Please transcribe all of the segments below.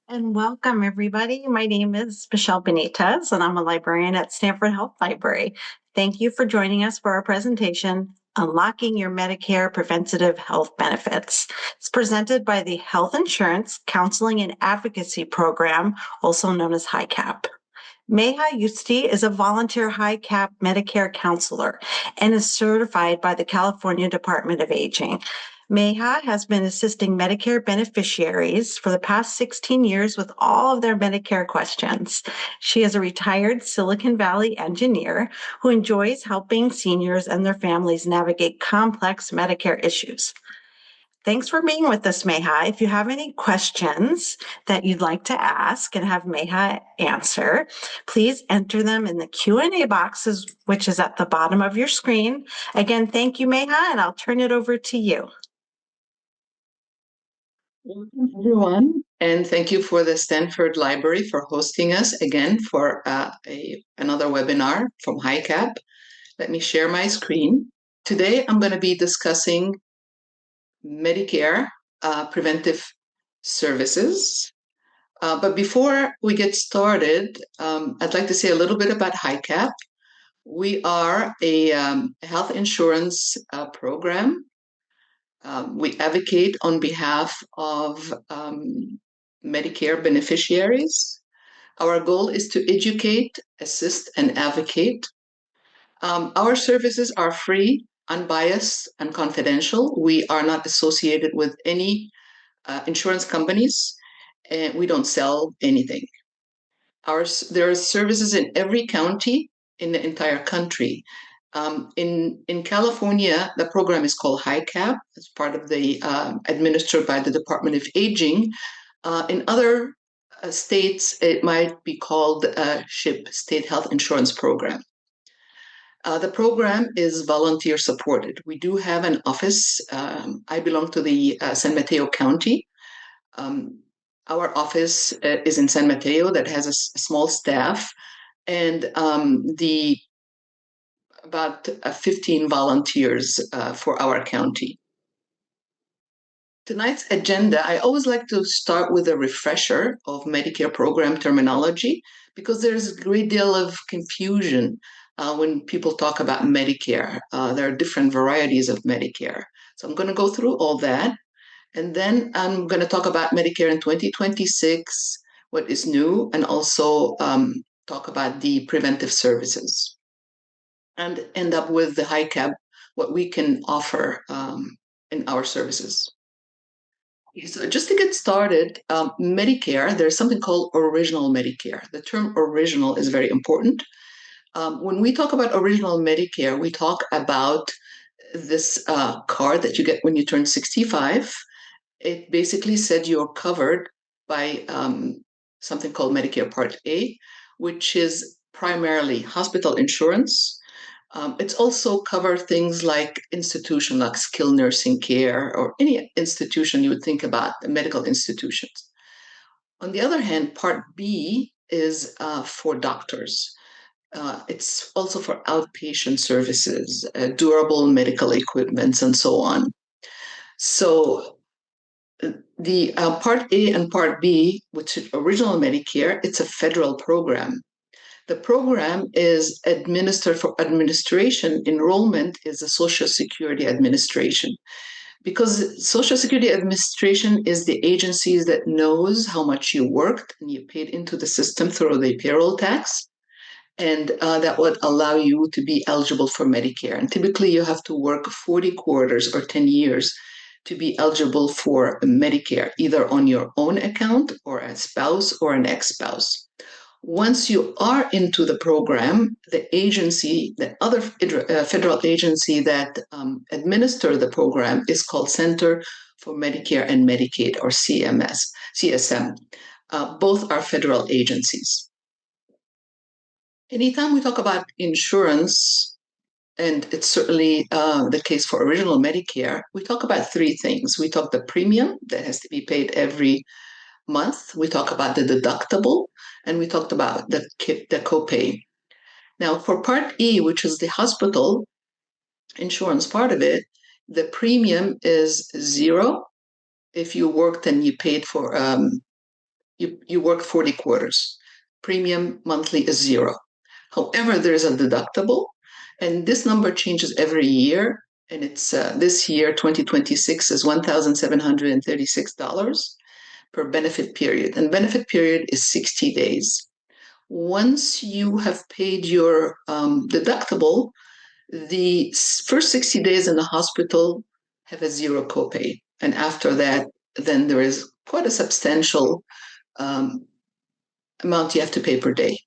And welcome, everybody. My name is Michelle Benitez, and I'm a librarian at Stanford Health Library. Thank you for joining us for our presentation, Unlocking Your Medicare Preventative Health Benefits. It's presented by the Health Insurance Counseling and Advocacy Program, also known as HICAP. Maha Justi is a volunteer HICAP Medicare counselor and is certified by the California Department of Aging. Maha has been assisting Medicare beneficiaries for the past 16 years with all of their Medicare questions. She is a retired Silicon Valley engineer who enjoys helping seniors and their families navigate complex Medicare issues. Thanks for being with us, Maha. If you have any questions that you'd like to ask and have Maha answer, please enter them in the Q&A boxes, which is at the bottom of your screen. Again, thank you, Maha, and I'll turn it over to you. Welcome, everyone, and thank you for the Stanford Library for hosting us again for another webinar from HICAP. Let me share my screen. Today, I'm going to be discussing Medicare preventive services. But before we get started, I'd like to say a little bit about HICAP. We are a health insurance program. We advocate on behalf of Medicare beneficiaries. Our goal is to educate, assist, and advocate. Our services are free, unbiased, and confidential. We are not associated with any insurance companies, and we don't sell anything. There are services in every county in the entire country. In California, the program is called HICAP. It's part of the administered by the Department of Aging. In other states, it might be called SHIP, State Health Insurance Program. The program is volunteer supported. We do have an office. I belong to the San Mateo County. Our office is in San Mateo that has a small staff, and about 15 volunteers for our county. Tonight's agenda, I always like to start with a refresher of Medicare program terminology because there's a great deal of confusion when people talk about Medicare. There are different varieties of Medicare. So I'm going to go through all that. And then I'm going to talk about Medicare in 2026, what is new, and also talk about the preventive services. And end up with the HICAP, what we can offer in our services. So just to get started, Medicare, there's something called original Medicare. The term original is very important. When we talk about original Medicare, we talk about this card that you get when you turn 65. It basically said you're covered by something called Medicare Part A, which is primarily hospital insurance. It's also cover things like institution, like skilled nursing care, or any institution you would think about, medical institutions. On the other hand, Part B is for doctors. It's also for outpatient services, durable medical equipments, and so on. So the Part A and Part B, which is original Medicare, it's a federal program. The program is administered for administration. Enrollment is the Social Security Administration, because Social Security Administration is the agency that knows how much you worked and you paid into the system through the payroll tax, and that would allow you to be eligible for Medicare. And typically you have to work 40 quarters or 10 years to be eligible for Medicare, either on your own account or a spouse or an ex-spouse. Once you are into the program, the agency, the other federal agency that administers the program is called Center for Medicare and Medicaid, or CSM. Both are federal agencies. Anytime we talk about insurance, and it's certainly the case for original Medicare, we talk about three things. We talk the premium that has to be paid every month. We talk about the deductible, and we talked about the copay. Now, for Part E, which is the hospital insurance part of it, the premium is zero if you worked and you paid for you work 40 quarters. Premium monthly is zero. However, there's a deductible, and this number changes every year. And it's this year, 2026, is $1,736 per benefit period. And benefit period is 60 days. Once you have paid your deductible, the first 60 days in the hospital have a zero copay. And after that, then there is quite a substantial amount you have to pay per day.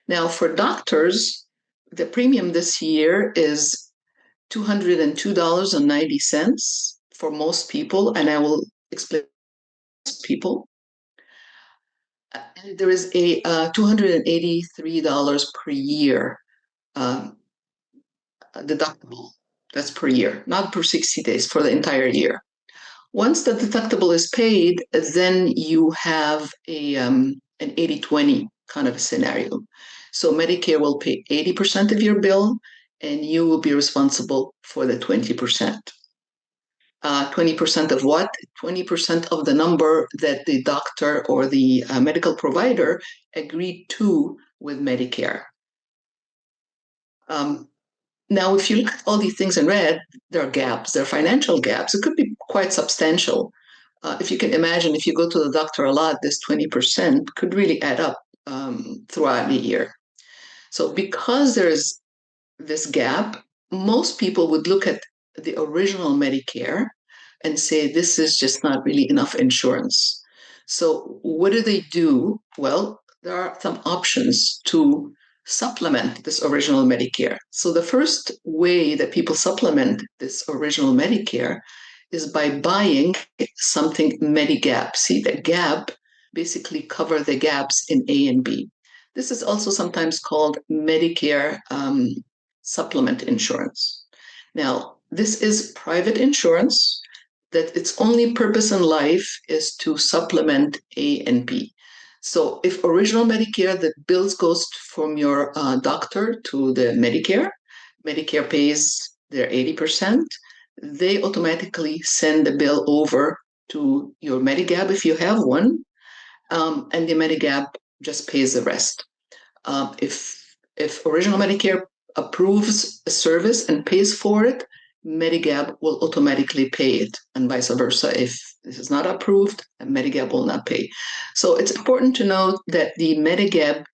Now, for doctors, the premium this year is $202.90 for most people, and I will explain people. And there is a $283 per year deductible. That's per year, not per 60 days, for the entire year. Once the deductible is paid, then you have an 80-20 kind of a scenario. So Medicare will pay 80% of your bill, and you will be responsible for the 20%. 20% of what? 20% of the number that the doctor or the medical provider agreed to with Medicare. Now, if you look at all these things in red, there are gaps, there are financial gaps. It could be quite substantial. If you can imagine, if you go to the doctor a lot, this 20% could really add up throughout the year. So because there's this gap, most people would look at the original Medicare and say, this is just not really enough insurance. So what do? Well, there are some options to supplement this original Medicare. So the first way that people supplement this original Medicare is by buying something Medigap. See, the gap basically cover the gaps in A and B. This is also sometimes called Medicare supplement insurance. Now, this is private insurance that its only purpose in life is to supplement A and B. So if original Medicare, the bills goes from your doctor to the Medicare pays their 80%, they automatically send the bill over to your Medigap if you have one, and the Medigap just pays the rest. If original Medicare approves a service and pays for it, Medigap will automatically pay it, and vice versa. If this is not approved, Medigap will not pay. So it's important to note that the Medigap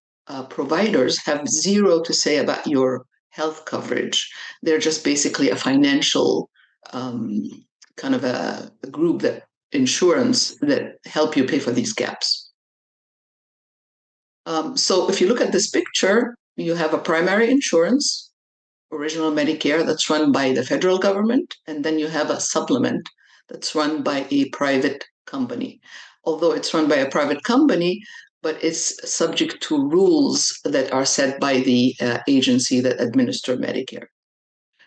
providers have zero to say about your health coverage. They're just basically a financial kind of a group that insurance that help you pay for these gaps. So if you look at this picture, you have a primary insurance, original Medicare, that's run by the federal government, and then you have a supplement that's run by a private company. Although it's run by a private company, but it's subject to rules that are set by the agency that administers Medicare.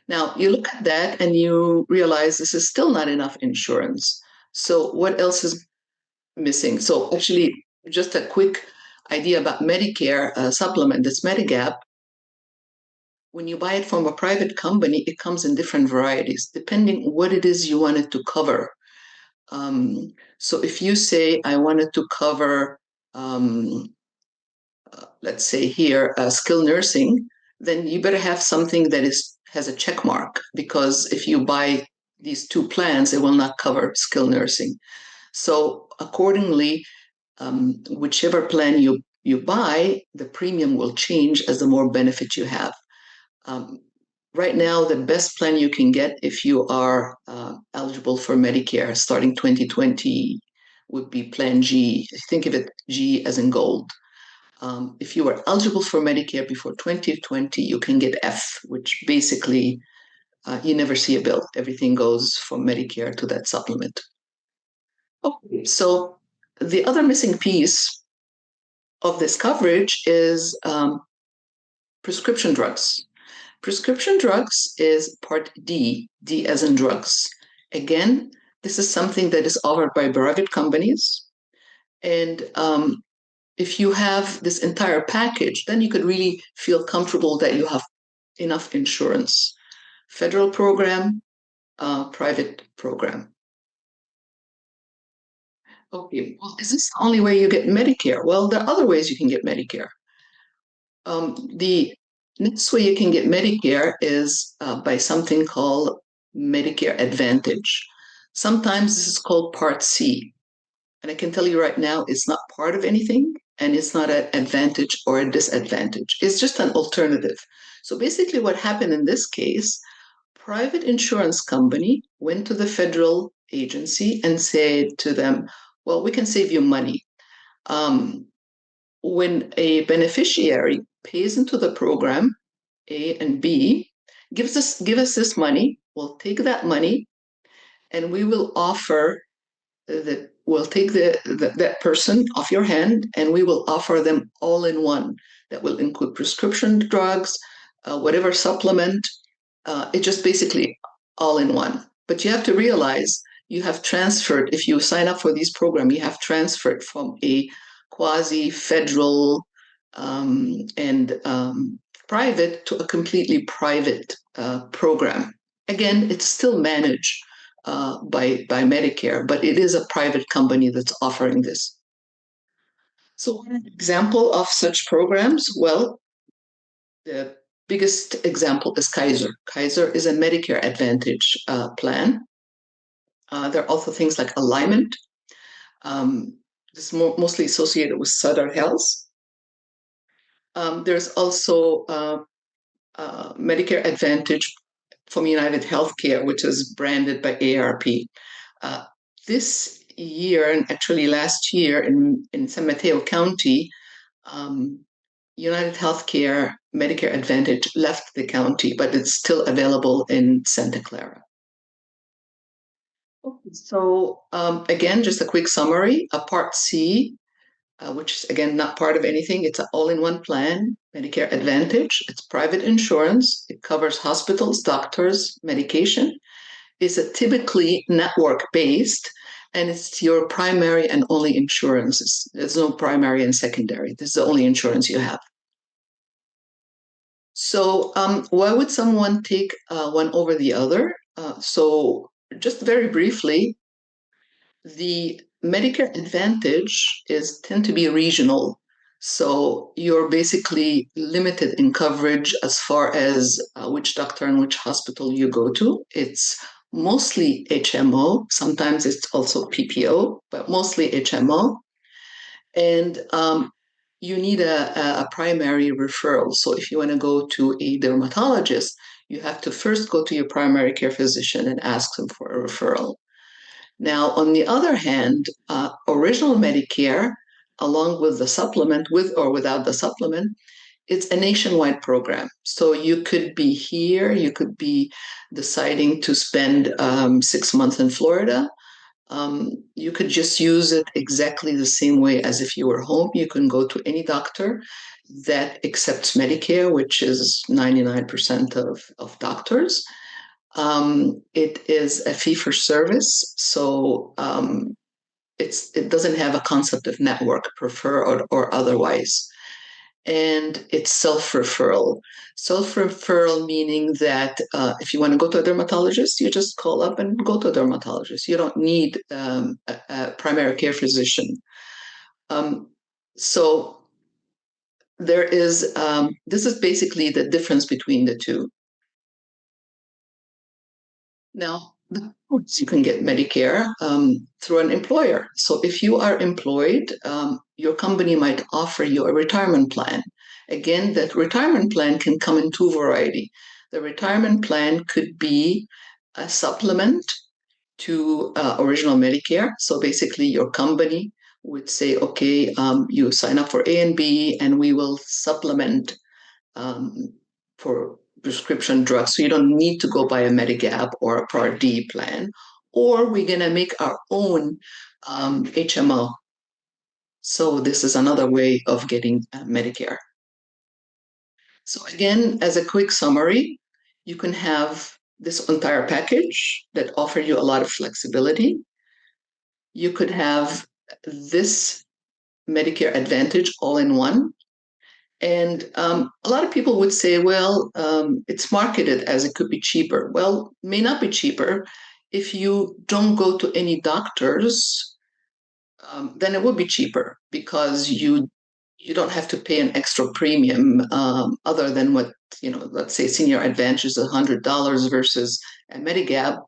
Now, you look at that and you realize this is still not enough insurance. So what else is missing? So actually, just a quick idea about Medicare supplement, this Medigap. When you buy it from a private company, it comes in different varieties, depending what it is you want it to cover. So if you say, I wanted to cover, let's say here, skilled nursing, then you better have something that has a check mark, because if you buy these two plans, it will not cover skilled nursing. So accordingly, whichever plan you buy, the premium will change as the more benefit you have. Right now, the best plan you can get if you are eligible for Medicare starting 2020 would be Plan G. Think of it G as in gold. If you are eligible for Medicare before 2020, you can get F, which basically you never see a bill. Everything goes from Medicare to that supplement. Okay, so the other missing piece of this coverage is prescription drugs. Prescription drugs is Part D, D as in drugs. Again, this is something that is offered by private companies. And if you have this entire package, then you could really feel comfortable that you have enough insurance. Federal program, private program. Okay, well, is this the only way you get Medicare? Well, there are other ways you can get Medicare. The next way you can get Medicare is by something called Medicare Advantage. Sometimes this is called Part C. And I can tell you right now, it's not part of anything and it's not an advantage or a disadvantage. It's just an alternative. So basically, what happened in this case, private insurance company went to the federal agency and said to them, well, we can save you money. When a beneficiary pays into the program, A and B, give us this money, we'll take that money and we will offer we'll take that person off your hand and we will offer them all in one. That will include prescription drugs, whatever supplement. It just basically all in one. But you have to realize you have transferred, if you sign up for these programs, you have transferred from a quasi-federal and private to a completely private program. Again, it's still managed by Medicare, but it is a private company that's offering this. So, one example of such programs, well, the biggest example is Kaiser. Kaiser is a Medicare Advantage plan. There are also things like Alignment. This is mostly associated with Southern Health. There's also Medicare Advantage from United Healthcare, which is branded by AARP. This year, and actually last year in San Mateo County, United Healthcare Medicare Advantage left the county, but it's still available in Santa Clara. So again, just a quick summary. Part C, which is again not part of anything. It's an all-in-one plan, Medicare Advantage. It's private insurance. It covers hospitals, doctors, medication. It's a typically network-based, and it's your primary and only insurance. There's no primary and secondary. This is the only insurance you have. So why would someone take one over the other? So just very briefly, the Medicare Advantage tend to be regional. So you're basically limited in coverage as far as which doctor and which hospital you go to. It's mostly HMO. Sometimes it's also PPO, but mostly HMO. And you need a primary referral. So if you want to go to a dermatologist, you have to first go to your primary care physician and ask them for a referral. Now, on the other hand, original Medicare, along with the supplement, with or without the supplement, it's a nationwide program. So you could be here, you could be deciding to spend 6 months in Florida. You could just use it exactly the same way as if you were home. You can go to any doctor that accepts Medicare, which is 99% of doctors. It is a fee for service, so it doesn't have a concept of network, prefer or otherwise. And it's self-referral. Self-referral meaning that if you want to go to a dermatologist, you just call up and go to a dermatologist. You don't need a primary care physician. So there is, this is basically the difference between the two. Now, you can get Medicare through an employer. So if you are employed, your company might offer you a retirement plan. Again, that retirement plan can come in two variety. The retirement plan could be a supplement to original Medicare. So basically, your company would say, okay, you sign up for A and B, and we will supplement for prescription drugs. So you don't need to go buy a Medigap or a Part D plan, or we're going to make our own HMO. So this is another way of getting Medicare. So again, as a quick summary, you can have this entire package that offer you a lot of flexibility. You could have this Medicare Advantage all in one. And a lot of people would say, well, it's marketed as it could be cheaper. Well, may not be cheaper if you don't go to any doctors then it would be cheaper because you don't have to pay an extra premium other than what, let's say Senior Advantage is $100 versus a Medigap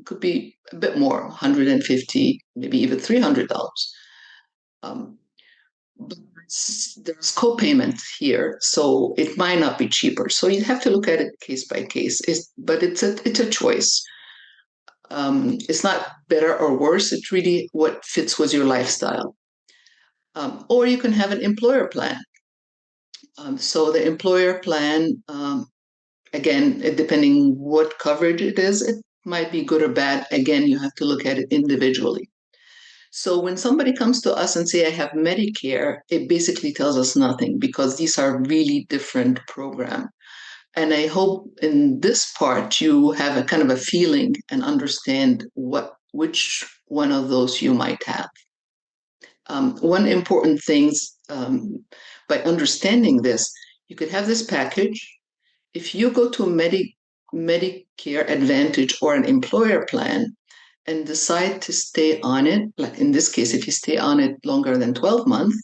could be a bit more, 150, maybe even $300. Um, but there's co-payment here, so it might not be cheaper. So you have to look at it case by case. But it's a choice. It's not better or worse. It's really what fits with your lifestyle. Or you can have an employer plan. So the employer plan, again, depending what coverage it is, it might be good or bad. Again, you have to look at it individually. So when somebody comes to us and say, I have Medicare, it basically tells us nothing because these are really different programs. And I hope in this part you have a kind of a feeling and understand which one of those you might have. One important thing by understanding this, you could have this package. If you go to Medicare Advantage or an employer plan and decide to stay on it, like in this case, if you stay on it longer than 12 months,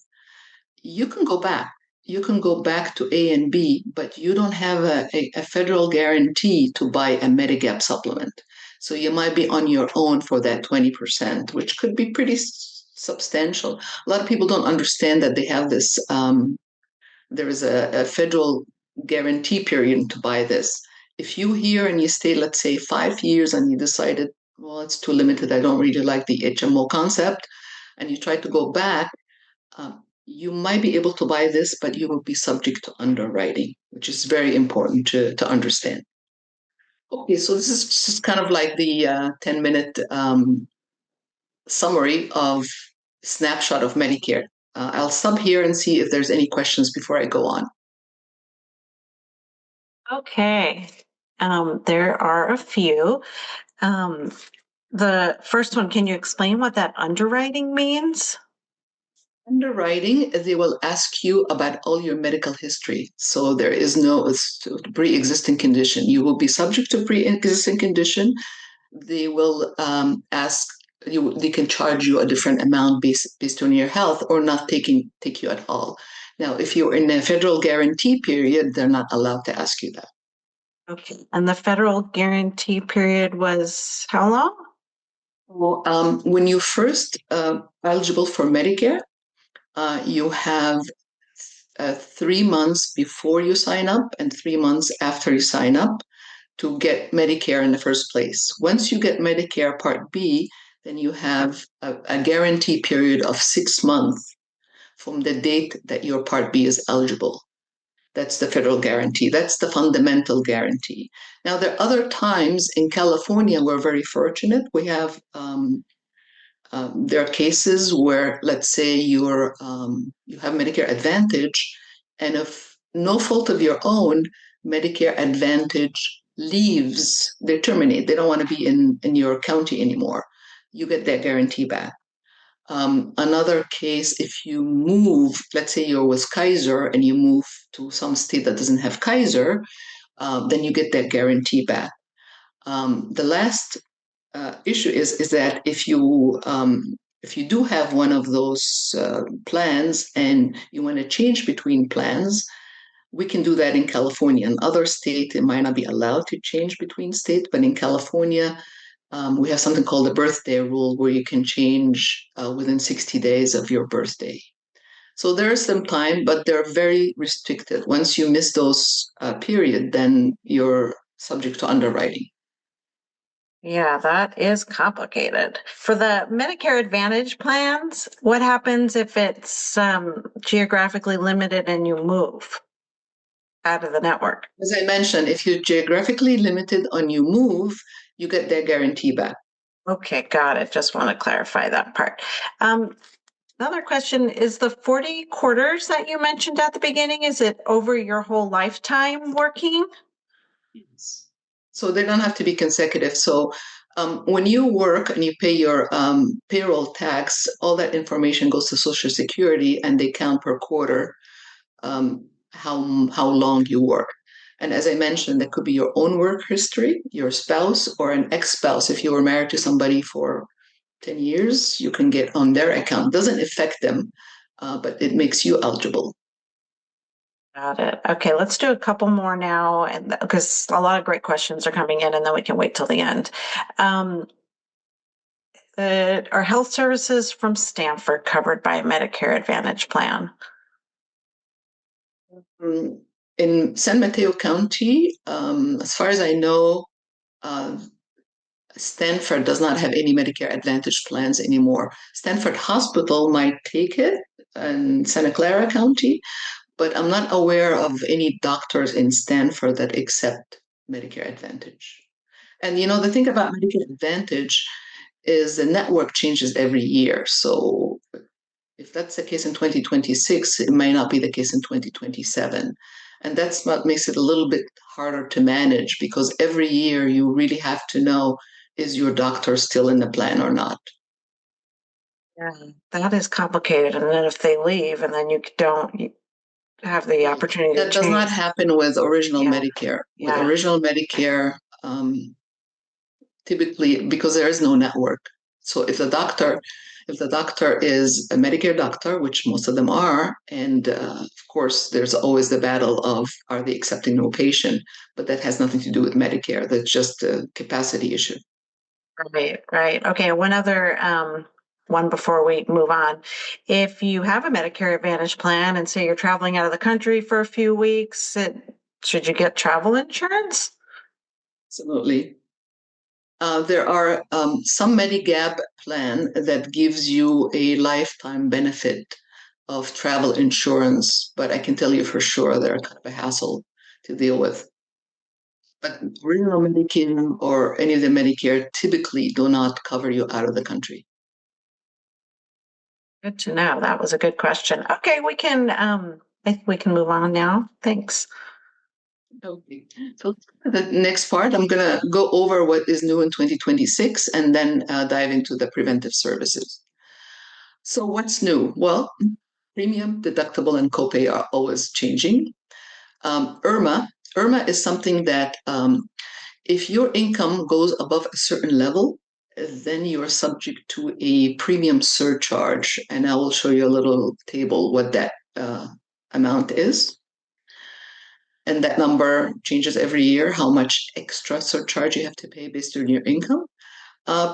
you can go back. You can go back to A and B, but you don't have a federal guarantee to buy a Medigap supplement. So you might be on your own for that 20%, which could be pretty substantial. A lot of people don't understand that they have this, there is a federal guarantee period to buy this. If you hear and you stay, let's say, 5 years and you decided, well, it's too limited, I don't really like the HMO concept, and you try to go back, you might be able to buy this, but you will be subject to underwriting, which is very important to understand. Okay, so this is just kind of like the 10-minute summary of snapshot of Medicare. I'll stop here and see if there's any questions before I go on. Okay. There are a few. The first one, can you explain what that underwriting means? Underwriting, they will ask you about all your medical history. So there is no pre-existing condition. You will be subject to pre-existing condition. They will ask you. They can charge you a different amount based on your health, or not take you at all. Now, if you're in a federal guarantee period, they're not allowed to ask you that. Okay. And the federal guarantee period was how long? Well, when you first eligible for Medicare, you have 3 months before you sign up and 3 months after you sign up to get Medicare in the first place. Once you get Medicare Part B, then you have a guarantee period of 6 months from the date that your Part B is eligible. That's the federal guarantee. That's the fundamental guarantee. Now, there are other times in California, we're very fortunate. We have there are cases where, let's say, you have Medicare Advantage, and if no fault of your own, Medicare Advantage leaves, they terminate. They don't want to be in your county anymore. You get that guarantee back. Another case, if you move, let's say you're with Kaiser and you move to some state that doesn't have Kaiser, then you get that guarantee back. The last issue is that if you do have one of those plans and you want to change between plans, we can do that in California. In other states, it might not be allowed to change between states, but in California, we have something called the birthday rule where you can change within 60 days of your birthday. So there is some time, but they're very restricted. Once you miss those period, then you're subject to underwriting. Yeah, that is complicated. For the Medicare Advantage plans, what happens if it's geographically limited and you move out of the network? As I mentioned, if you're geographically limited on you move, you get their guarantee back. Okay, got it. Just want to clarify that part. Another question is the 40 quarters that you mentioned at the beginning, is it over your whole lifetime working? Yes. So they don't have to be consecutive. So when you work and you pay your payroll tax, all that information goes to Social Security and they count per quarter how long you work. And as I mentioned, that could be your own work history, your spouse, or an ex-spouse if you were married to somebody for 10 years, you can get on their account. It doesn't affect them, but it makes you eligible. Got it. Okay, let's do a couple more now, and because a lot of great questions are coming in, and then we can wait till the end. Um, are health services from Stanford covered by a Medicare Advantage plan? In San Mateo County, as far as I know, Stanford does not have any Medicare Advantage plans anymore. Stanford Hospital might take it in Santa Clara County, but I'm not aware of any doctors in Stanford that accept Medicare Advantage. And the thing about Medicare Advantage is the network changes every year. So if that's the case in 2026, it may not be the case in 2027. And that's what makes it a little bit harder to manage because every year you really have to know, is your doctor still in the plan or not? Yeah, that is complicated. And then if they leave and then you have the opportunity to That does not change. happen with original Yeah, Medicare. With yeah. original Medicare, typically because there is no network. So if the doctor is a Medicare doctor, which most of them are, and of course there's always the battle of are they accepting no patient, but that has nothing to do with Medicare. That's just a capacity issue. Right, right. Okay, one other one before we move on. If you have a Medicare Advantage plan and say you're traveling out of the country for a few weeks, should you get travel insurance? Absolutely. There are some Medigap plan that gives you a lifetime benefit of travel insurance, but I can tell you for sure they're kind of a hassle to deal with. But rural Medicare or any of the Medicare typically do not cover you out of the country. Good to know. That was a good question. Okay, I think we can move on now. Thanks. Okay. So the next part, I'm going to go over what is new in 2026 and then dive into the preventive services. So what's new? Well, premium, deductible, and copay are always changing. IRMA is something that if your income goes above a certain level, then you are subject to a premium surcharge. And I will show you a little table what that amount is. And that number changes every year, how much extra surcharge you have to pay based on your income.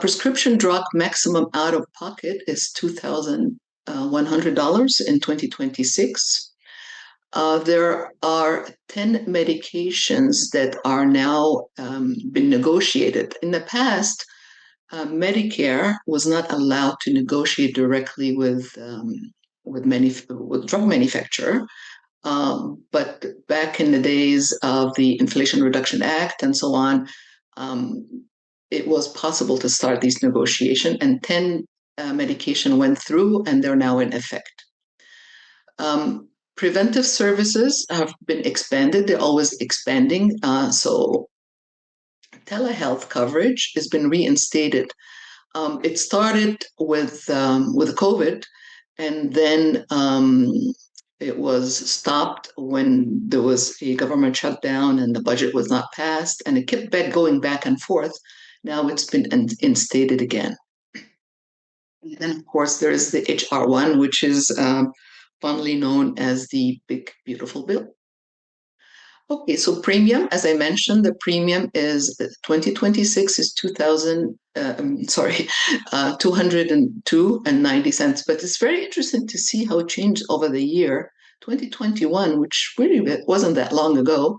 Prescription drug maximum out of pocket is $2,100 in 2026. There are 10 medications that are now been negotiated. In the past, Medicare was not allowed to negotiate directly with drug manufacturer. But back in the days of the Inflation Reduction Act and so on, it was possible to start these negotiations, and 10 medication went through, and they're now in effect. Preventive services have been expanded. They're always expanding. So telehealth coverage has been reinstated. It started with COVID, and then it was stopped when there was a government shutdown and the budget was not passed, and it kept going back and forth. Now it's been instated again. And then, of course, there is the HR1, which is fondly known as the Big Beautiful Bill. Okay, so premium, as I mentioned, the premium is 2026 is 202.90, but it's very interesting to see how it changed over the year. 2021, which really wasn't that long ago,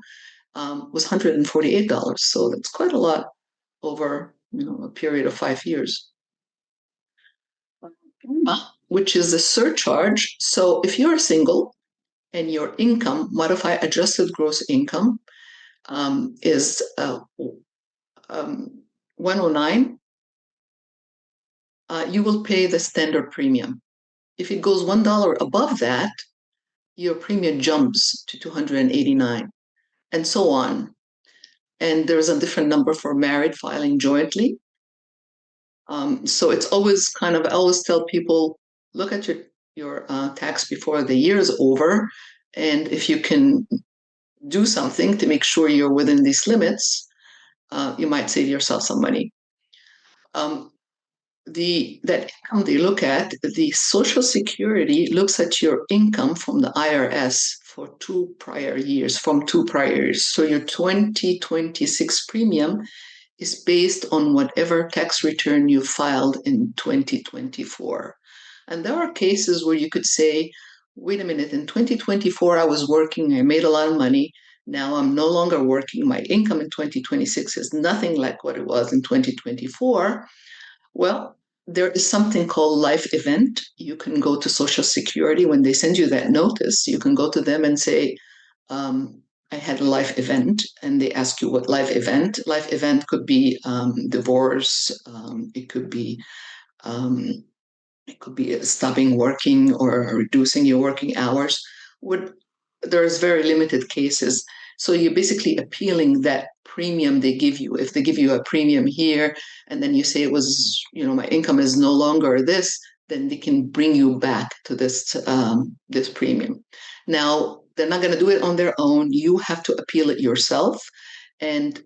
was $148. So that's quite a lot over a period of 5 years. Which is a surcharge. So if you're single and your income, modified adjusted gross income, is 109, you will pay the standard premium. If it goes $1 above that, your premium jumps to 289, and so on. And there's a different number for married filing jointly. So it's always I always tell people, look at your tax before the year is over, and if you can do something to make sure you're within these limits, you might save yourself some money. that income they look at, the Social Security looks at your income from the IRS for 2 prior years, from 2 prior years. So your 2026 premium is based on whatever tax return you filed in 2024. And there are cases where you could say, wait a minute, in 2024, I was working, I made a lot of money. Now I'm no longer working. My income in 2026 is nothing like what it was in 2024. Well, there is something called life event. You can go to Social Security when they send you that notice. You can go to them and say, I had a life event, and they ask you what life event. Life event could be divorce. It could be stopping working or reducing your working hours. There's very limited cases. So you're basically appealing that premium they give you. If they give you a premium here, and then you say it was, my income is no longer this, then they can bring you back to this premium. Now, they're not going to do it on their own. You have to appeal it yourself. And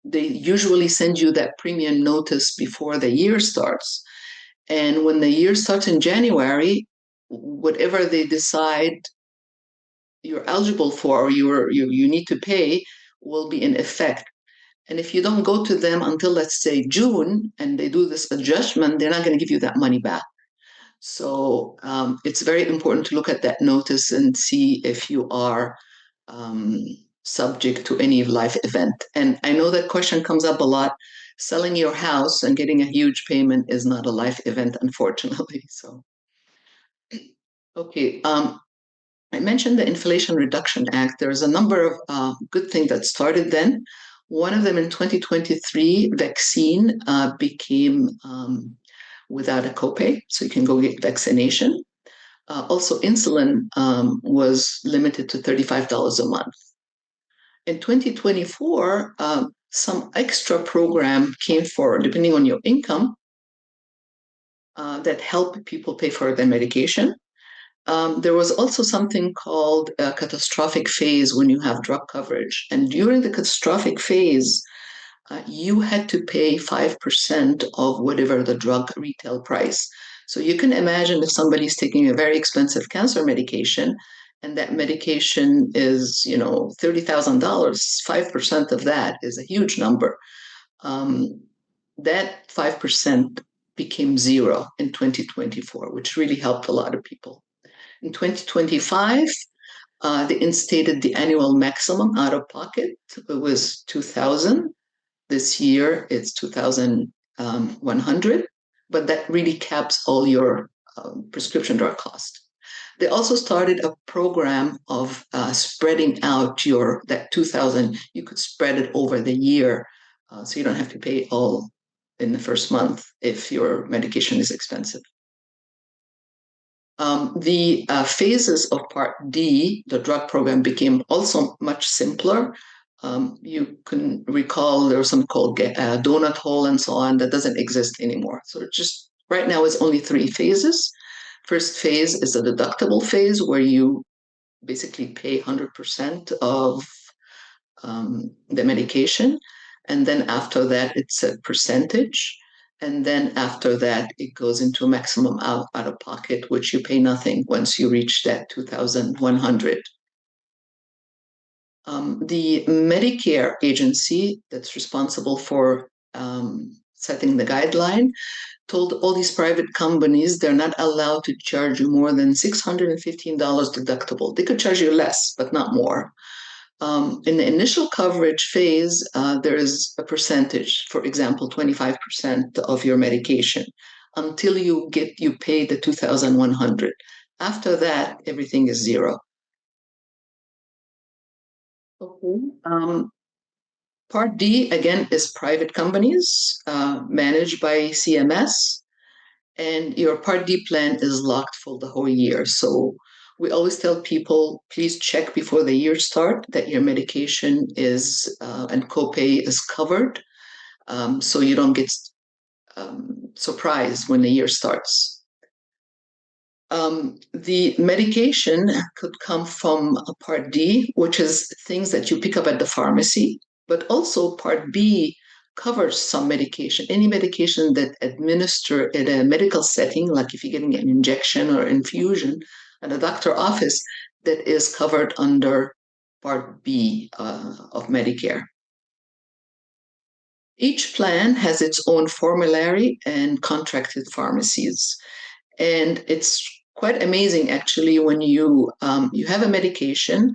they usually send you that premium notice before the year starts. And when the year starts in January, whatever they decide you're eligible for or you need to pay will be in effect. And if you don't go to them until, let's say, June, and they do this adjustment, they're not going to give you that money back. So it's very important to look at that notice and see if you are subject to any life event. And I know that question comes up a lot. Selling your house and getting a huge payment is not a life event, unfortunately. So, okay. I mentioned the Inflation Reduction Act. There's a number of good things that started then. One of them in 2023, vaccine became without a copay, so you can go get vaccination. Also, insulin was limited to $35 a month. In 2024, some extra program came for, depending on your income, that help people pay for their medication. There was also something called a catastrophic phase when you have drug coverage. And during the catastrophic phase, you had to pay 5% of whatever the drug retail price. So you can imagine if somebody's taking a very expensive cancer medication, and that medication is, $30,000, 5% of that is a huge number. That 5% became zero in 2024, which really helped a lot of people. In 2025, they instated the annual maximum out of pocket. It was $2,000. This year, it's $2,100, but that really caps all your prescription drug cost. They also started a program of spreading out that $2,000. You could spread it over the year, so you don't have to pay all in the first month if your medication is expensive. The phases of Part D, the drug program, became also much simpler. You can recall there was something called donut hole and so on that doesn't exist anymore. So just right now it's only 3 phases. First phase is a deductible phase where you basically pay 100% of the medication. And then after that, it's a percentage. And then after that, it goes into a maximum out of pocket, which you pay nothing once you reach that 2,100. The Medicare agency that's responsible for setting the guideline told all these private companies they're not allowed to charge you more than $615 deductible. They could charge you less, but not more. In the initial coverage phase, there is a percentage, for example, 25% of your medication until you pay the 2,100. After that, everything is zero. Okay. Part D, again, is private companies managed by CMS, and your Part D plan is locked for the whole year. So we always tell people, please check before the year start that your medication is and copay is covered, so you don't get surprised when the year starts. The medication could come from Part D, which is things that you pick up at the pharmacy, but also Part B covers some medication, any medication that administered in a medical setting, like if you're getting an injection or infusion at a doctor office, that is covered under Part B of Medicare. Each plan has its own formulary and contracted pharmacies. And it's quite amazing, actually, when you have a medication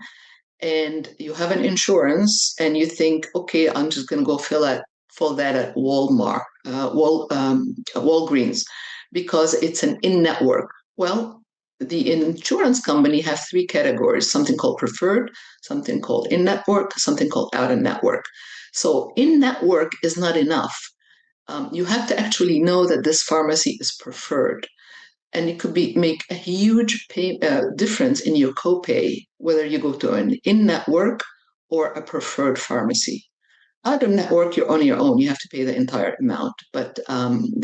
and you have an insurance and you think, okay, I'm just going to go fill that at Walgreens, because it's an in-network. Well, the insurance company have three categories: something called preferred, something called in-network, something called out-of-network. So in-network is not enough. You have to actually know that this pharmacy is preferred, and it could make a huge difference in your copay, whether you go to an in-network or a preferred pharmacy. Out of network, you're on your own. You have to pay the entire amount. But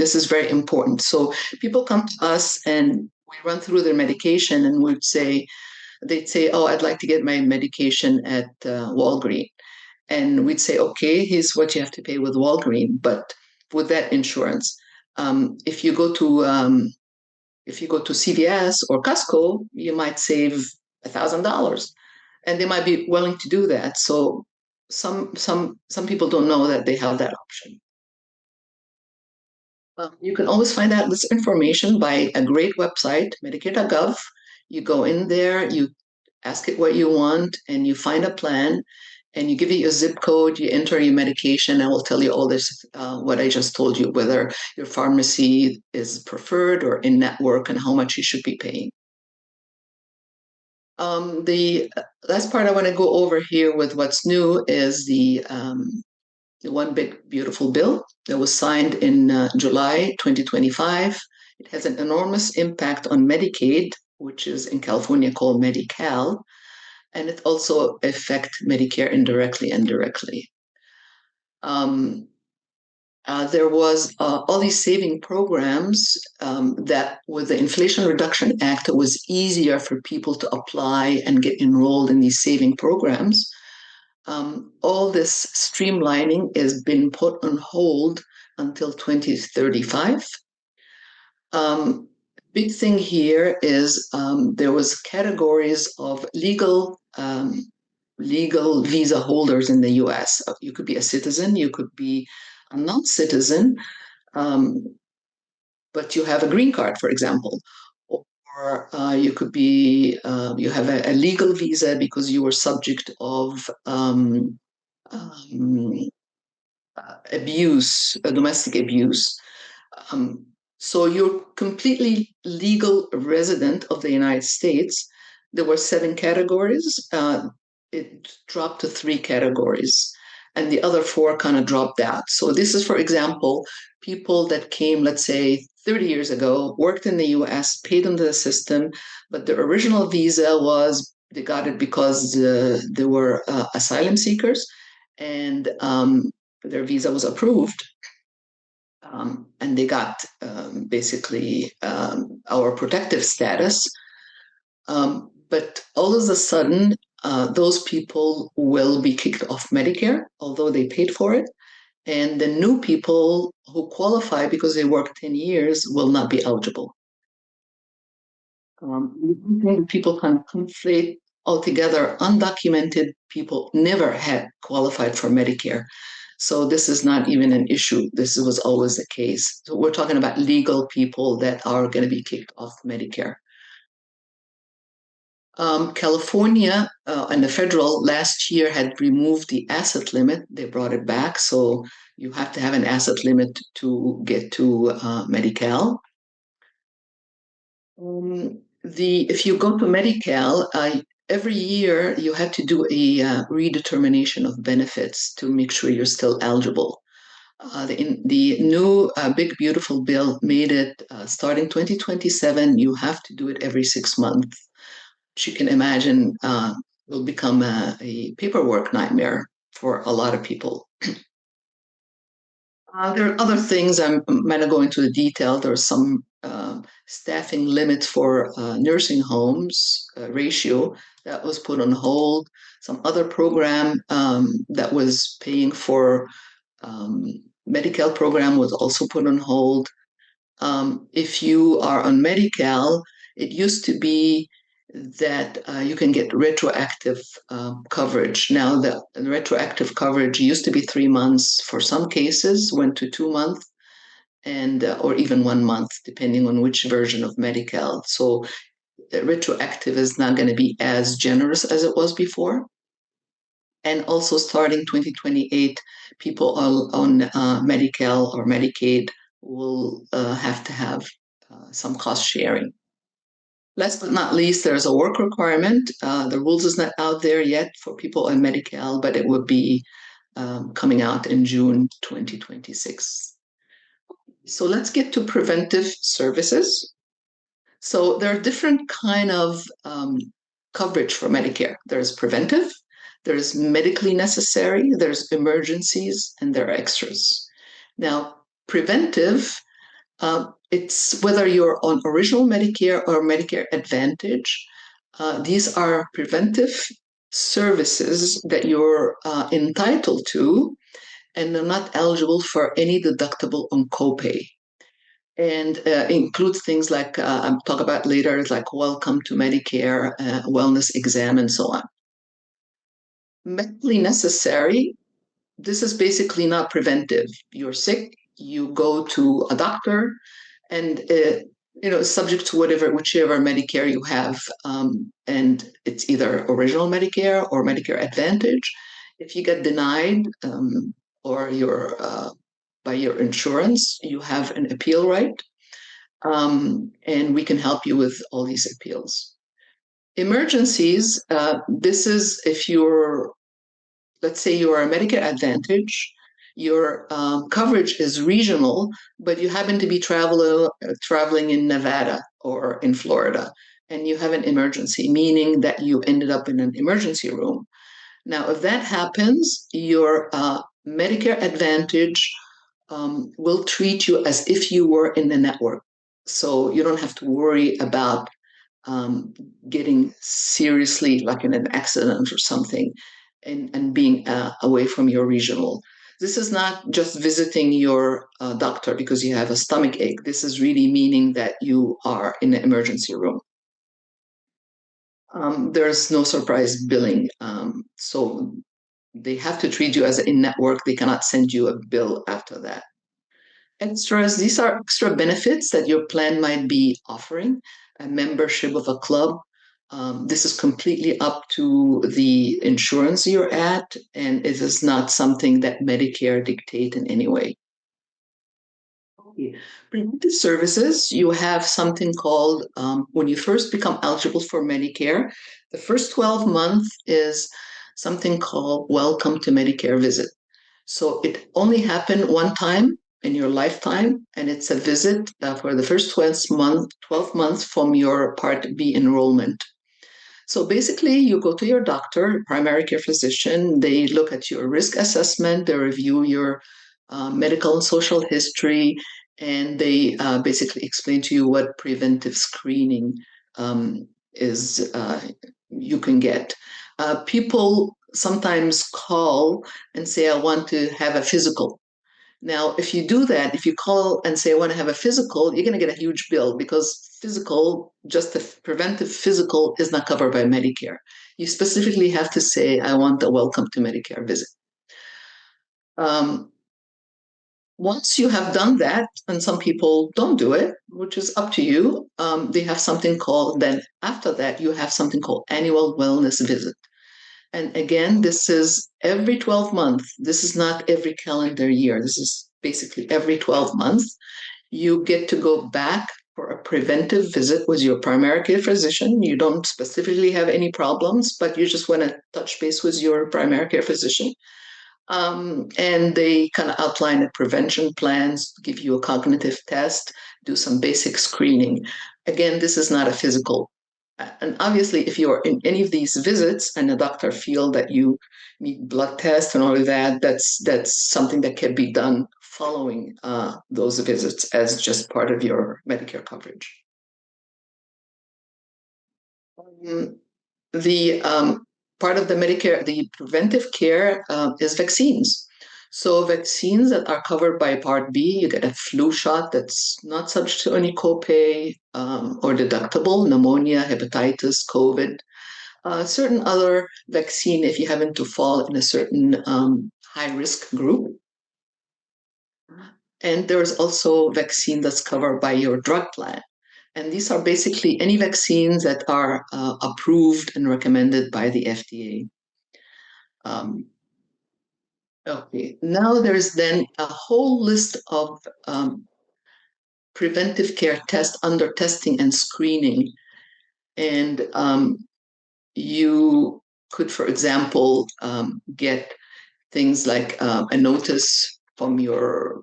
this is very important. So people come to us and we run through their medication, and they'd say, oh, I'd like to get my medication at Walgreens. And we'd say, okay, here's what you have to pay with Walgreens, but with that insurance. If you go to CVS or Costco, you might save $1,000, and they might be willing to do that. So some people don't know that they have that option. You can always find out this information by a great website, Medicare.gov. You go in there, you ask it what you want, and you find a plan, and you give it your zip code, you enter your medication, and it will tell you all this, what I just told you, whether your pharmacy is preferred or in network and how much you should be paying. The last part I want to go over here with what's new is the One Big Beautiful Bill that was signed in July 2025. It has an enormous impact on Medicaid, which is in California called Medi-Cal, and it also affects Medicare indirectly and directly. There was all these saving programs that with the Inflation Reduction Act, it was easier for people to apply and get enrolled in these saving programs. All this streamlining has been put on hold until 2035. Big thing here is there was categories of legal visa holders in the U.S. You could be a citizen, you could be a non-citizen, but you have a green card, for example, or you could be you have a legal visa because you were subject of abuse, domestic abuse. So you're completely legal resident of the United States. There were 7 categories. It dropped to 3 categories, and the other 4 kind of dropped out. So this is, for example, people that came, let's say, 30 years ago, worked in the US, paid into the system, but their original visa was, they got it because they were asylum seekers, and their visa was approved. And they got basically our protective status. But all of a sudden, those people will be kicked off Medicare, although they paid for it. And the new people who qualify because they worked 10 years will not be eligible. People kind of conflate altogether. Undocumented people never had qualified for Medicare. So this is not even an issue. This was always the case. So we're talking about legal people that are going to be kicked off Medicare. California and the federal last year had removed the asset limit. They brought it back. So you have to have an asset limit to get to Medi-Cal. If you go to Medi-Cal, every year you have to do a redetermination of benefits to make sure you're still eligible. The new Big Beautiful Bill made it starting 2027, you have to do it every 6 months. Which you can imagine will become a paperwork nightmare for a lot of people. There are other things. I'm not going into the detail. There are some staffing limits for nursing homes ratio that was put on hold. Some other program that was paying for Medi-Cal program was also put on hold. If you are on Medi-Cal, it used to be that you can get retroactive coverage. Now, the retroactive coverage used to be 3 months. For some cases, went to 2 months, and or even 1 month, depending on which version of Medi-Cal. So retroactive is not going to be as generous as it was before. And also starting 2028, people on Medi-Cal or Medicaid will have to have some cost sharing. Last but not least, there's a work requirement. The rules is not out there yet for people on Medi-Cal, but it will be coming out in June 2026. So let's get to preventive services. So there are different kind of coverage for Medicare. There's preventive, there's medically necessary, there's emergencies, and there are extras. Now, preventive, it's whether you're on original Medicare or Medicare Advantage. These are preventive services that you're entitled to, and they're not eligible for any deductible on copay. And includes things like I'll talk about later, like welcome to Medicare, wellness exam, and so on. Medically necessary, this is basically not preventive. You're sick, you go to a doctor, and subject to whichever Medicare you have, and it's either original Medicare or Medicare Advantage. If you get denied or you're by your insurance, you have an appeal right. And we can help you with all these appeals. Emergencies, this is if let's say you're a Medicare Advantage, your coverage is regional, but you happen to be traveling in Nevada or in Florida, and you have an emergency, meaning that you ended up in an emergency room. Now, if that happens, your Medicare Advantage will treat you as if you were in the network. So you don't have to worry about getting seriously, like in an accident or something, and being away from your regional. This is not just visiting your doctor because you have a stomach ache. This is really meaning that you are in the emergency room. There's no surprise billing. So they have to treat you as an in-network. They cannot send you a bill after that. Extras, these are extra benefits that your plan might be offering, a membership of a club. This is completely up to the insurance you're at, and it is not something that Medicare dictate in any way. Okay. Preventive services, you have something called, when you first become eligible for Medicare, the first 12 months is something called Welcome to Medicare visit. So it only happened one time in your lifetime, and it's a visit for the first 12 months from your Part B enrollment. So basically, you go to your doctor, primary care physician, they look at your risk assessment, they review your medical and social history, and they basically explain to you what preventive screening is you can get. People sometimes call and say, I want to have a physical. Now, if you do that, if you call and say, I want to have a physical, you're going to get a huge bill because physical, just the preventive physical, is not covered by Medicare. You specifically have to say, I want a welcome to Medicare visit. Once you have done that, and some people don't do it, which is up to you, they have something called, then after that, you have something called annual wellness visit. And again, this is every 12 months. This is not every calendar year. This is basically every 12 months. You get to go back for a preventive visit with your primary care physician. You don't specifically have any problems, but you just want to touch base with your primary care physician. And they kind of outline the prevention plans, give you a cognitive test, do some basic screening. Again, this is not a physical. And obviously, if you're in any of these visits and the doctor feel that you need blood tests and all of that, that's something that can be done following those visits as just part of your Medicare coverage. The part of the Medicare, the preventive care is vaccines. So vaccines that are covered by Part B, you get a flu shot that's not subject to any copay or deductible, pneumonia, hepatitis, COVID. Certain other vaccine if you happen to fall in a certain high risk group. And there's also vaccine that's covered by your drug plan. And these are basically any vaccines that are approved and recommended by the FDA. Okay, now there's then a whole list of preventive care tests under testing and screening. And you could, for example, get things like a notice from your,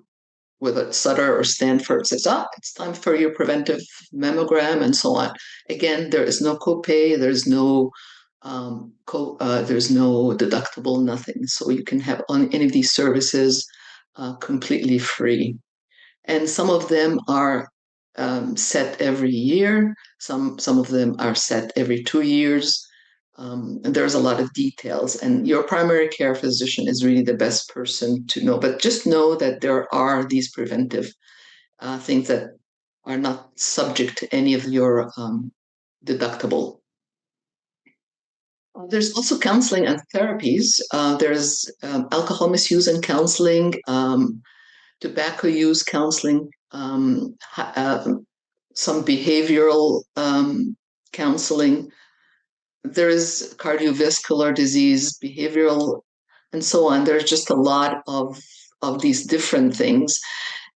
whether it's Sutter or Stanford, says, it's time for your preventive mammogram and so on. Again, there is no copay, there's no deductible, nothing. So you can have on any of these services completely free. And some of them are set every year. Some of them are set every 2 years. And there's a lot of details. And your primary care physician is really the best person to know. But just know that there are these preventive things that are not subject to any of your deductible. There's also counseling and therapies. There's alcohol misuse and counseling, tobacco use counseling, some behavioral counseling. There is cardiovascular disease, behavioral, and so on. There's just a lot of these different things.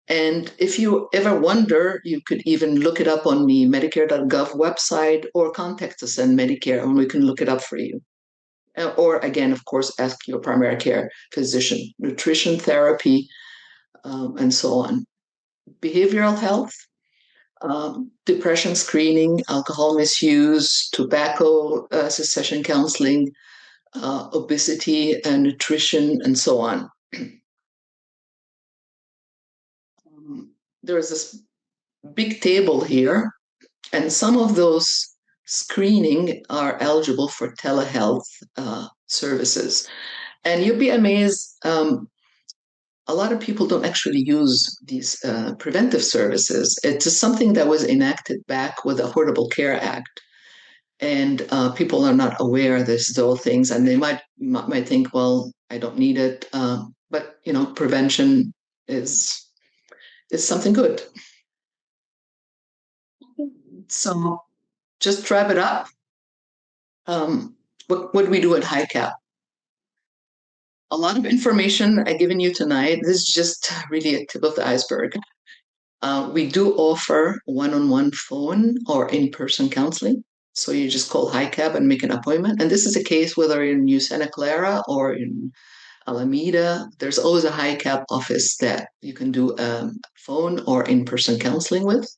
And if you ever wonder, you could even look it up on the Medicare.gov website or contact us in Medicare and we can look it up for you. Or again, of course, ask your primary care physician, nutrition therapy, and so on. Behavioral health, depression screening, alcohol misuse, tobacco cessation counseling, obesity and nutrition, and so on. There's this big table here, and some of those screening are eligible for telehealth services. And you'll be amazed, a lot of people don't actually use these preventive services. It's just something that was enacted back with the Affordable Care Act. And people are not aware of those things, and they might think, well, I don't need it. But prevention is something good. So just to wrap it up, what do we do at HICAP? A lot of information I've given you tonight. This is just really a tip of the iceberg. We do offer one-on-one phone or in-person counseling. So you just call HICAP and make an appointment. And this is a case whether you're in New Santa Clara or in Alameda. There's always a HICAP office that you can do phone or in-person counseling with.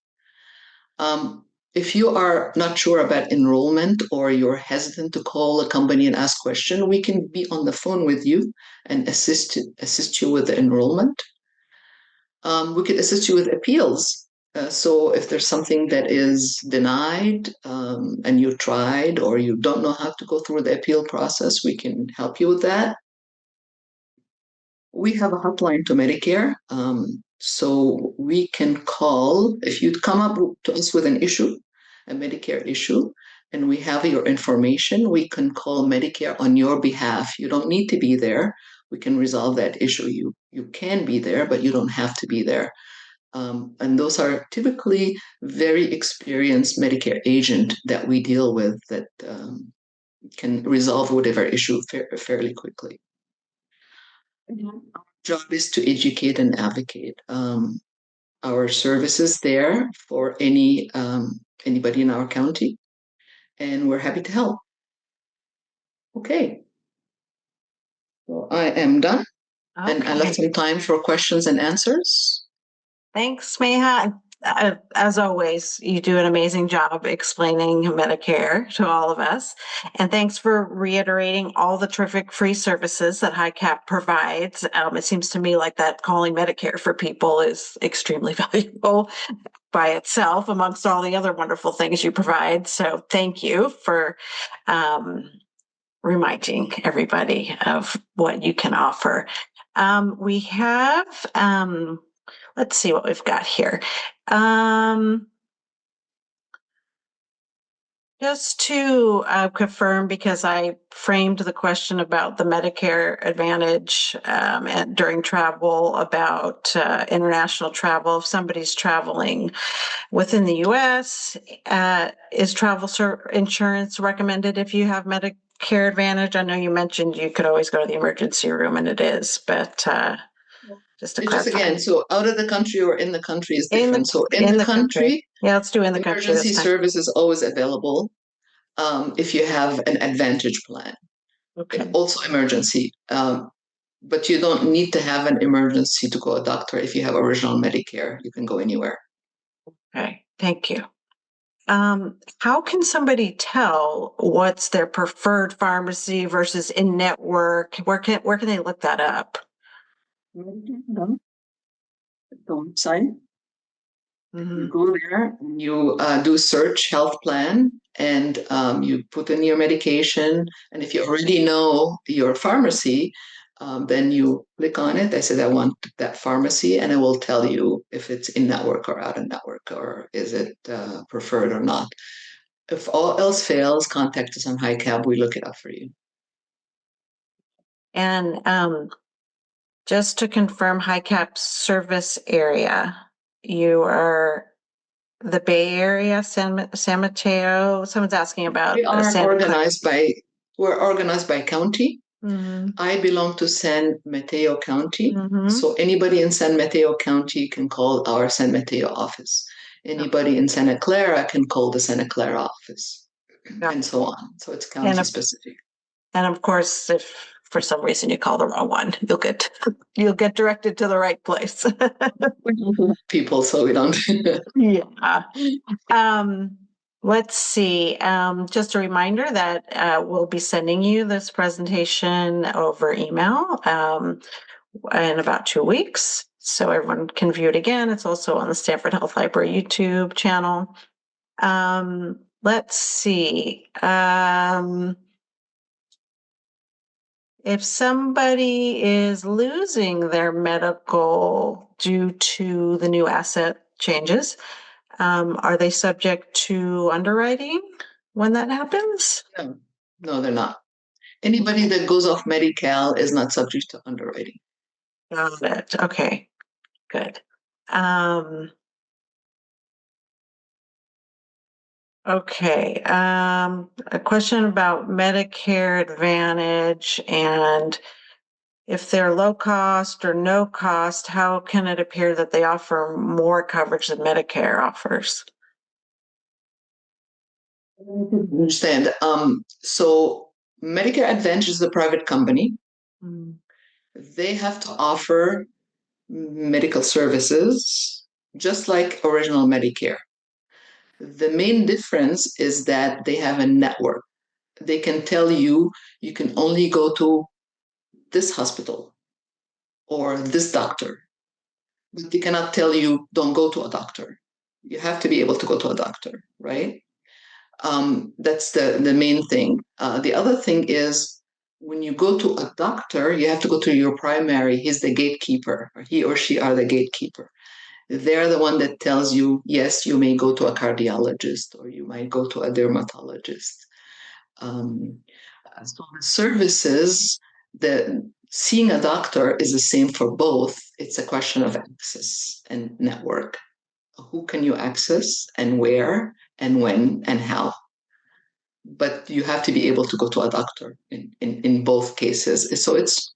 If you are not sure about enrollment or you're hesitant to call a company and ask questions, we can be on the phone with you and assist you with the enrollment. We could assist you with appeals. So if there's something that is denied and you tried or you don't know how to go through the appeal process, we can help you with that. We have a hotline to Medicare. So we can call, if you'd come up to us with an issue, a Medicare issue, and we have your information, we can call Medicare on your behalf. You don't need to be there. We can resolve that issue. You can be there, but you don't have to be there. And those are typically very experienced Medicare agent that we deal with that can resolve whatever issue fairly quickly. Our job is to educate and advocate. Our services there for anybody in our county, and we're happy to help. Okay. Well, I am done, and I left some time for questions and answers. Thanks, Maha. As always, you do an amazing job explaining Medicare to all of us. And thanks for reiterating all the terrific free services that HICAP provides. It seems to me like that calling Medicare for people is extremely valuable by itself amongst all the other wonderful things you provide. So thank you for reminding everybody of what you can offer. We have, let's see what we've got here. Just to confirm, because I framed the question about the Medicare Advantage and during travel about international travel. If somebody's traveling within the U.S., is travel insurance recommended if you have Medicare Advantage? I know you mentioned you could always go to the emergency room, and it is, but just to clarify. Again, so out of the country or in the country is In different. So in the country, yeah, let's do in the country. emergency service is always available if you have an Advantage plan. Okay. Also emergency, but you don't need to have an emergency to go to a doctor. If you have original Medicare, you can go anywhere. Okay, thank you. How can somebody tell what's their preferred pharmacy versus in-network? Where can they look that up? Website. You go there, and you do search health plan, and you put in your medication. And if you already know your pharmacy, then you click on it. I said, I want that pharmacy, and it will tell you if it's in network or out of network, or is it preferred or not. If all else fails, contact us on HICAP. We look it up for you. And just to confirm, HICAP service area, you are the Bay Area, San Mateo. Someone's asking about. We are organized by. We're organized by county. Mm-hmm. I belong to San Mateo County, so anybody in San Mateo County can call our San Mateo office. Anybody in Santa Clara can call the Santa Clara office, and so on. So it's county specific. And of course, if for some reason you call the wrong one, you'll get directed to the right place. People, so we don't. Yeah. Let's see. Just a reminder that we'll be sending you this presentation over email in about 2 weeks, so everyone can view it again. It's also on the Stanford Health Library YouTube channel. Let's see. If somebody is losing their medical due to the new asset changes, are they subject to underwriting when that happens? No, they're not. Anybody that goes off Medi-Cal is not subject to underwriting. Got it. Okay, good. Okay, a question about Medicare Advantage, and if they're low cost or no cost, how can it appear that they offer more coverage than Medicare offers? Understand. So Medicare Advantage is a private company. They have to offer medical services just like original Medicare. The main difference is that they have a network. They can tell you you can only go to this hospital or this doctor, but they cannot tell you don't go to a doctor. You have to be able to go to a doctor, right? That's the main thing. The other thing is when you go to a doctor, you have to go to your primary. He's the gatekeeper, or he or she are the gatekeeper. They're the one that tells you, yes, you may go to a cardiologist or you might go to a dermatologist. So the services, seeing a doctor is the same for both. It's a question of access and network. Who can you access and where and when and how? But you have to be able to go to a doctor in both cases. So it's,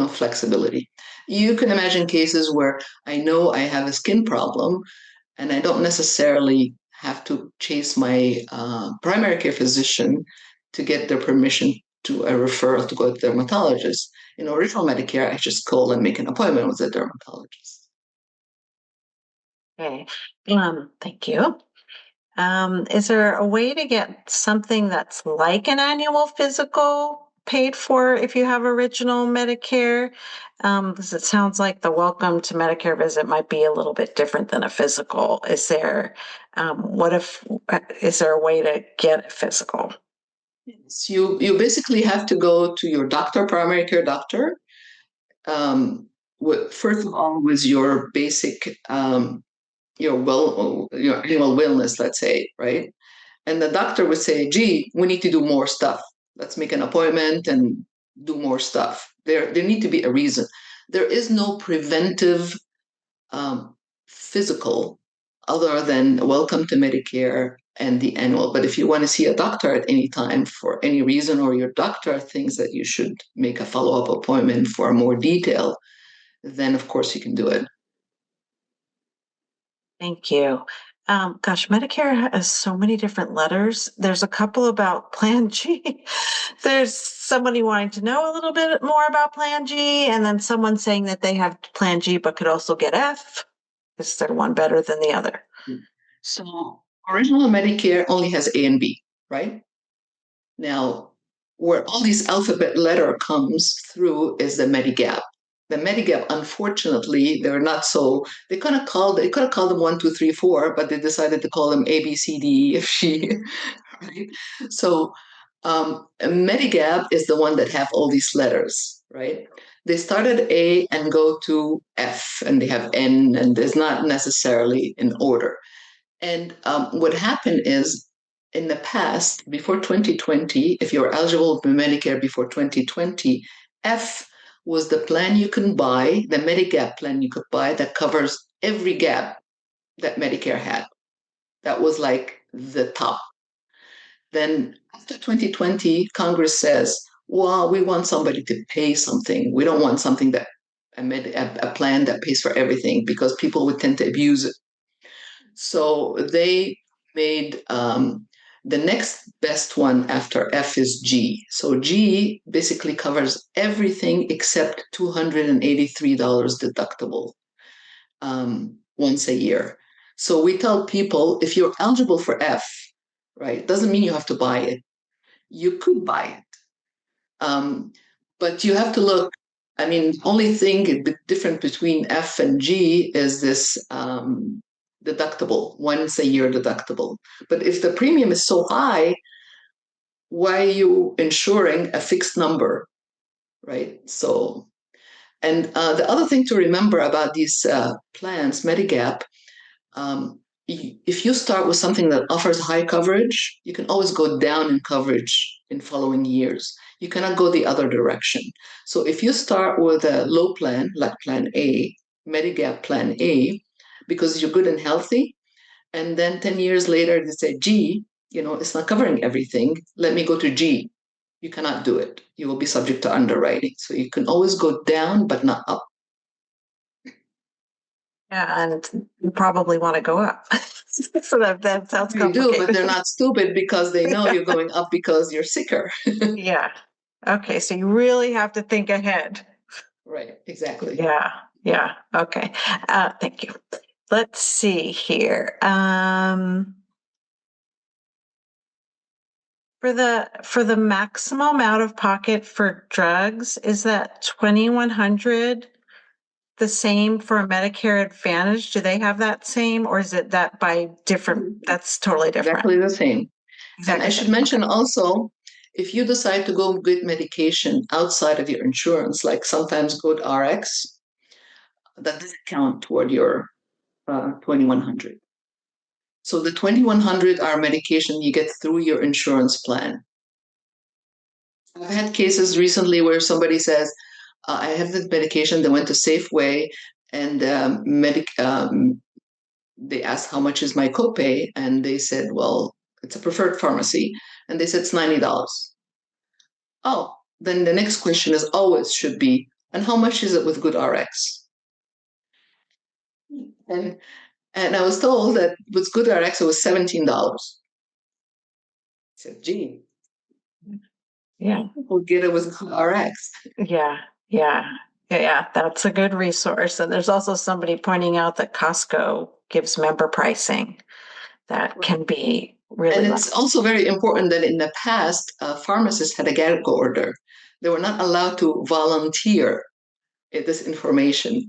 flexibility. You can imagine cases where I know I have a skin problem and I don't necessarily have to chase my primary care physician to get their permission to a referral to go to the dermatologist. In original Medicare, I just call and make an appointment with the dermatologist. Okay. Thank you. Is there a way to get something that's like an annual physical paid for if you have original Medicare? Because it sounds like the welcome to Medicare visit might be a little bit different than a physical. Is there, is there a way to get a physical? So you basically have to go to your doctor, primary care doctor, first of all, with your basic your annual wellness, let's say, right? And the doctor would say, "Gee, we need to do more stuff. Let's make an appointment and do more stuff." There need to be a reason. There is no preventive um, physical other than welcome to Medicare and the annual. But if you want to see a doctor at any time for any reason, or your doctor thinks that you should make a follow-up appointment for more detail, then of course you can do it. Thank you. Gosh, Medicare has so many different letters. There's a couple about Plan G. There's somebody wanting to know a little bit more about Plan G, and then someone saying that they have Plan G but could also get F. Is there one better than the other? So original Medicare only has A and B, right? Now, where all these alphabet letter comes through is the Medigap. The Medigap, unfortunately, they're not so. They could have called them 1, 2, 3, 4, but they decided to call them A, B, C, D, E, F, G. Right? So Medigap is the one that have all these letters, right? They start at A and go to F, and they have N, and it's not necessarily in order. And what happened is, in the past, before 2020, if you were eligible for Medicare before 2020, F was the plan you can buy, the Medigap plan you could buy that covers every gap that Medicare had. That was like the top. Then after 2020, Congress says, well, we want somebody to pay something. We don't want something that a plan that pays for everything, because people would tend to abuse it. So they made the next best one after F is G. So G basically covers everything except $283 deductible once a year. So we tell people, if you're eligible for F, right, doesn't mean you have to buy it. You could buy it. But you have to look. I mean, the only thing different between F and G is this deductible, once a year deductible. But if the premium is so high, why are you insuring a fixed number, right? So, and the other thing to remember about these plans, Medigap, um, if you start with something that offers high coverage, you can always go down in coverage in following years. You cannot go the other direction. So if you start with a low plan, like Plan A, Medigap Plan A, because you're good and healthy, and then 10 years later they say, G, it's not covering everything, let me go to G. You cannot do it. You will be subject to underwriting. So you can always go down, but not up. Yeah, and you probably want to go up. So that sounds They do, but complicated. they're not stupid, because they know you're going up because you're sicker. Yeah. Okay, so you really have to think ahead. Right, exactly. Yeah, yeah. Okay. Thank you. Let's see here. For the maximum out of pocket for drugs, is that 2,100 the same for Medicare Advantage? Do they have that same, or is it that by different? That's totally different. Exactly the same. And Exactly I the should same. Okay. mention also, if you decide to go get medication outside of your insurance, like sometimes GoodRx, that doesn't count toward your 2,100. So the 2,100 are medication you get through your insurance plan. I've had cases recently where somebody says, I have this medication, they went to Safeway, and they asked how much is my copay, and they said, well, it's a preferred pharmacy, and they said it's $90. Oh, then the next question is always should be, and how much is it with GoodRx? And I was told that with GoodRx it was $17. I said, gee, Yeah. we'll get it with GoodRx. Yeah. Yeah. Yeah. That's a good resource. And there's also somebody pointing out that Costco gives member pricing that can be really And low. it's also very important that in the past, pharmacists had a gag order. They were not allowed to volunteer this information.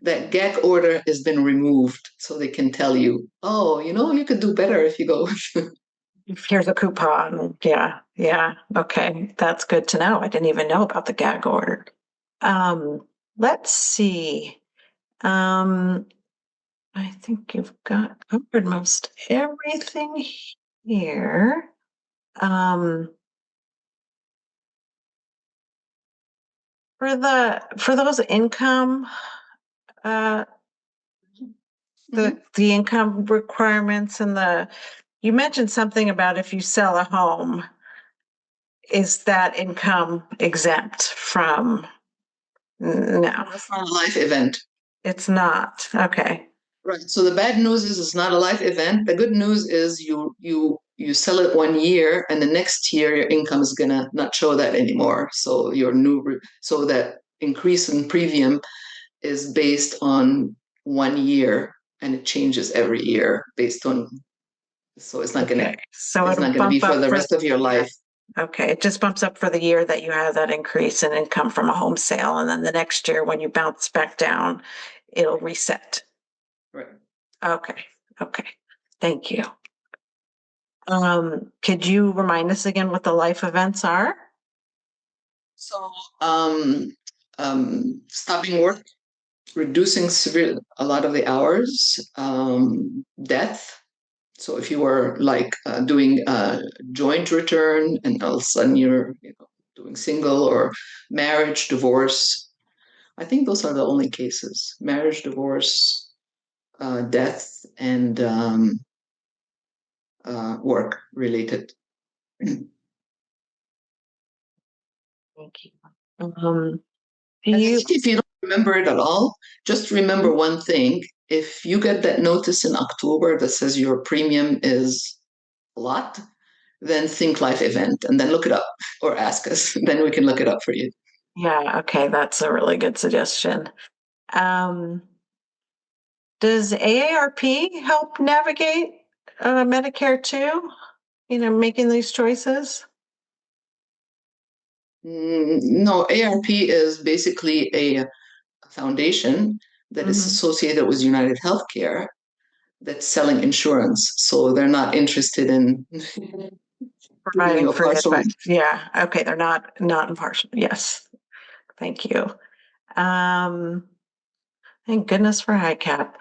That gag order has been removed, so they can tell you, oh, you could do better if you go. Here's a coupon. Yeah, yeah. Okay, that's good to know. I didn't even know about the gag order. Let's see. Um, I think you've got covered most everything here. Um, for those income, uh, Mhm. the income requirements and you mentioned something about if you sell a home, is that income exempt from? No, That's not a life event. it's not. Okay. Right. So the bad news is it's not a life event. The good news is you sell it 1 year, and the next year your income is gonna not show that anymore. So so that increase in premium is based on 1 year, and it changes every year based on. So Okay. So it's it'll not gonna be bump for up the for rest of your yeah. life. Okay. It just bumps up for the year that you have that increase in income from a home sale. And then the next year when you bounce back down, it'll reset. Right. Okay. Okay. Thank you. Could you remind us again what the life events are? So stopping work, reducing a lot of the hours, death. So if you were like doing a joint return and all of a sudden you're doing single, or marriage, divorce, I think those are the only cases: marriage, divorce, death, and work related. And Thank you. Do I you? think if you don't remember it at all, just remember one thing. If you get that notice in October that says your premium is a lot, then think life event and then look it up or ask us. Then we can look it up for you. Yeah. Okay. That's a really good suggestion. Um, does AARP help navigate Medicare too? Making these choices? No, ARP is basically a foundation that is Hmm. associated with United Healthcare that's selling insurance. So they're not interested in giving Providing you a free partial. advice. Yeah. Okay. They're not impartial. Yes. Thank you. Um, thank goodness for HICAP.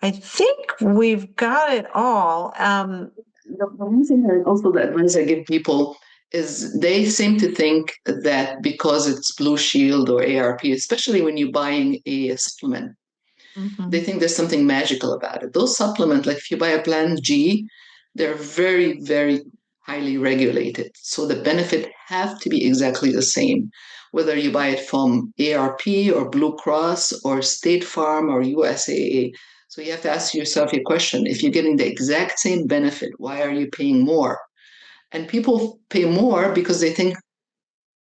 I think we've got it all. The one thing that also the advice I give people is they seem to think that because it's Blue Shield or ARP, especially when you're buying a supplement, they Mhm. think there's something magical about it. Those supplements, like if you buy a plan G, they're very, very highly regulated. So the benefit have to be exactly the same, whether you buy it from ARP or Blue Cross or State Farm or USAA. So you have to ask yourself a question. If you're getting the exact same benefit, why are you paying more? And people pay more because they think,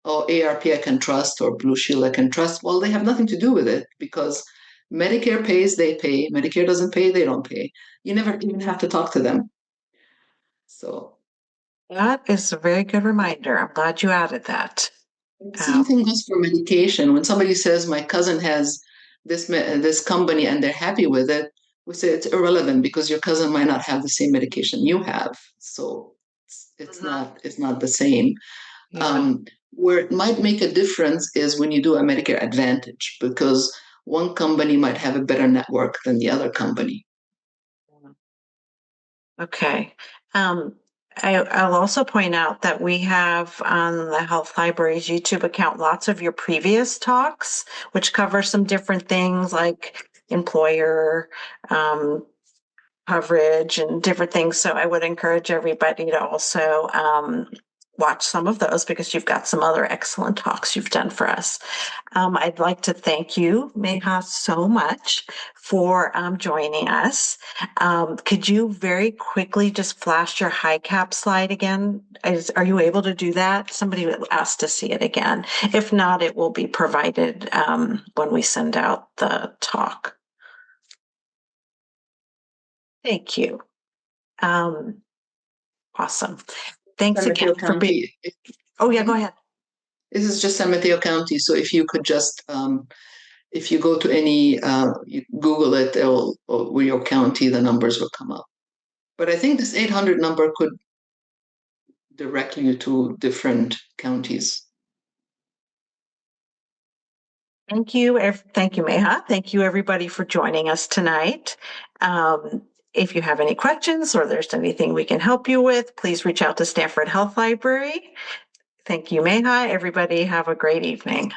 oh, ARP I can trust or Blue Shield I can trust. Well, they have nothing to do with it because Medicare pays, they pay. Medicare doesn't pay, they don't pay. You never even have to talk to them. So That is a very good reminder. I'm glad you added that. the same Um, thing goes for medication. When somebody says my cousin has this company and they're happy with it, we say it's irrelevant because your cousin might not have the same medication you have. So Mhm. it's not the same. Yeah. Um, where it might make a difference is when you do a Medicare Advantage, because one company might have a better network than the other company. Okay. Um, I'll also point out that we have on the Health Library's YouTube account lots of your previous talks, which cover some different things like employer, um, coverage and different things. So I would encourage everybody to also watch some of those because you've got some other excellent talks you've done for us. I'd like to thank you, Meha, so much for joining us. Could you very quickly just flash your high cap slide again? Are you able to do that? Somebody asked to see it again. If not, it will be provided when we send out the talk. Thank you. Um, Awesome. Thanks San again Mateo for being. County. Oh, yeah, go Mhm. ahead. This is just San Mateo County. So if you could just, if you go to any, you Google it, or your county, the numbers will come up. But I think this 800 number could direct you to different counties. Thank you. Thank you, Maha. Thank you, everybody, for joining us tonight. If you have any questions or there's anything we can help you with, please reach out to Stanford Health Library. Thank you, Maha. Everybody, have a great evening.